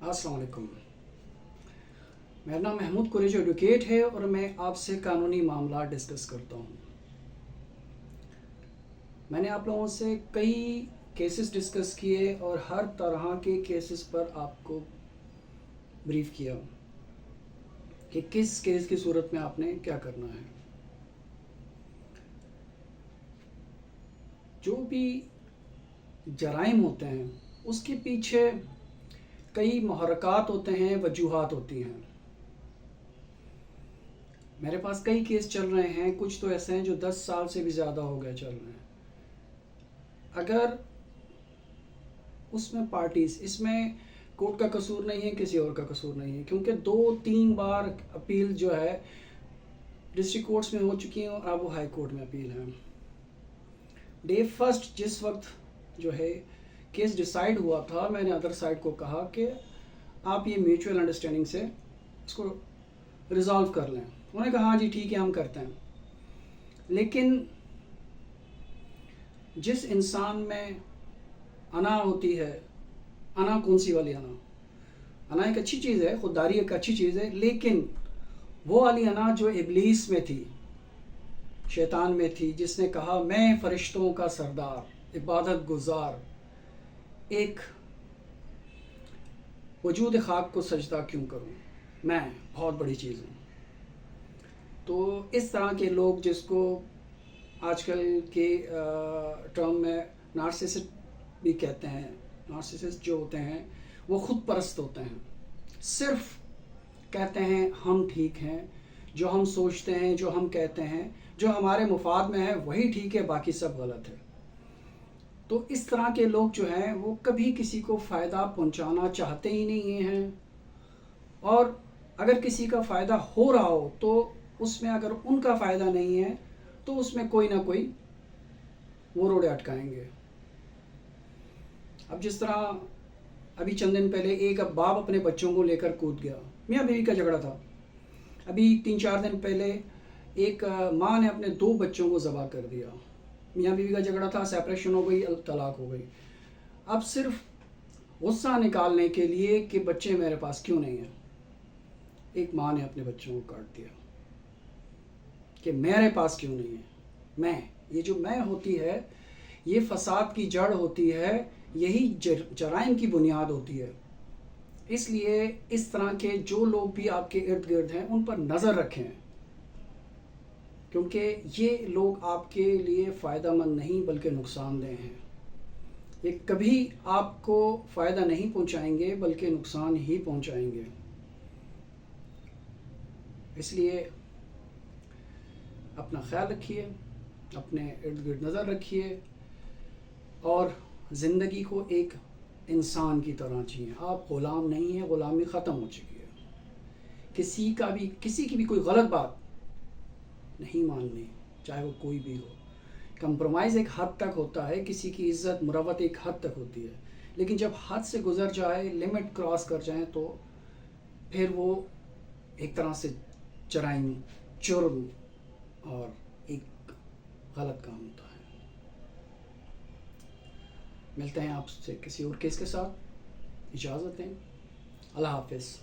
السلام علیکم. میرا نام محمود قریشی ایڈوکیٹ ہے اور میں آپ سے قانونی معاملات ڈسکس کرتا ہوں. میں نے آپ لوگوں سے کئی کیسز ڈسکس کیے اور ہر طرح کے کیسز پر آپ کو بریف کیا کہ کس کیس کی صورت میں آپ نے کیا کرنا ہے. جو بھی جرائم ہوتے ہیں اس کے پیچھے کئی محرکات ہوتے ہیں، وجوہات ہوتی ہیں. میرے پاس کئی کیس چل رہے ہیں، کچھ تو ایسے ہیں جو 10 سال سے بھی زیادہ ہو گئے چل رہے ہیں. اگر اس میں پارٹیز، اس میں کورٹ کا قصور نہیں ہے، کسی اور کا قصور نہیں ہے، کیونکہ 2-3 بار اپیل جو ہے ڈسٹرکٹ کورٹس میں ہو چکی ہیں اور اب وہ ہائی کورٹ میں اپیل ہے. ڈے فرسٹ جس وقت جو ہے کیس ڈیسائیڈ ہوا تھا، میں نے ادر سائڈ کو کہا کہ آپ یہ میوچول انڈرسٹینڈنگ سے اس کو ریزالو کر لیں. انہوں نے کہا ہاں جی ٹھیک ہے ہم کرتے ہیں. لیکن جس انسان میں انا ہوتی ہے، انا کون سی والی انا ایک اچھی چیز ہے، خودداری ایک اچھی چیز ہے، لیکن وہ والی انا جو ابلیس میں تھی، شیطان میں تھی، جس نے کہا میں فرشتوں کا سردار، عبادت گزار، ایک وجود خاک کو سجدہ کیوں کروں، میں بہت بڑی چیز ہوں. تو اس طرح کے لوگ، جس کو آج کل کے ٹرم میں نارسسسٹ بھی کہتے ہیں، نارسسسٹ جو ہوتے ہیں وہ خود پرست ہوتے ہیں، صرف کہتے ہیں ہم ٹھیک ہیں، جو ہم سوچتے ہیں، جو ہم کہتے ہیں، جو ہمارے مفاد میں ہے وہی ٹھیک ہے، باقی سب غلط ہے. تو اس طرح کے لوگ جو ہیں وہ کبھی کسی کو فائدہ پہنچانا چاہتے ہی نہیں ہیں، اور اگر کسی کا فائدہ ہو رہا ہو تو اس میں اگر ان کا فائدہ نہیں ہے تو اس میں کوئی نہ کوئی وہ روڑے اٹکائیں گے. اب جس طرح ابھی چند دن پہلے ایک باپ اپنے بچوں کو لے کر کود گیا، میاں بیوی کا جھگڑا تھا. ابھی 3-4 دن پہلے ایک ماں نے اپنے 2 بچوں کو ذبح کر دیا. میاں بیوی کا جھگڑا تھا، سیپریشن ہو گئی، طلاق ہو گئی. اب صرف غصہ نکالنے کے لیے کہ بچے میرے پاس کیوں نہیں ہیں، ایک ماں نے اپنے بچوں کو کاٹ دیا کہ میرے پاس کیوں نہیں ہے. یہ جو میں ہوتی ہے، یہ فساد کی جڑ ہوتی ہے، یہی جرائم کی بنیاد ہوتی ہے. اس لیے اس طرح کے جو لوگ بھی آپ کے ارد گرد ہیں ان پر نظر رکھیں، کیونکہ یہ لوگ آپ کے لیے فائدہ مند نہیں بلکہ نقصان دہ ہیں. یہ کبھی آپ کو فائدہ نہیں پہنچائیں گے بلکہ نقصان ہی پہنچائیں گے. اس لیے اپنا خیال رکھیے، اپنے ارد گرد نظر رکھیے، اور زندگی کو ایک انسان کی طرح جئیں. آپ غلام نہیں ہیں، غلامی ختم ہو چکی ہے. کسی کی بھی کوئی غلط بات نہیں ماننی، چاہے وہ کوئی بھی ہو. کمپرومائز ایک حد تک ہوتا ہے، کسی کی عزت مروت ایک حد تک ہوتی ہے، لیکن جب حد سے گزر جائے، لمٹ کراس کر جائیں، تو پھر وہ ایک طرح سے جرائم، جرم اور ایک غلط کام ہوتا ہے. ملتے ہیں آپ سے کسی اور کیس کے ساتھ. اجازت دیں. اللہ حافظ.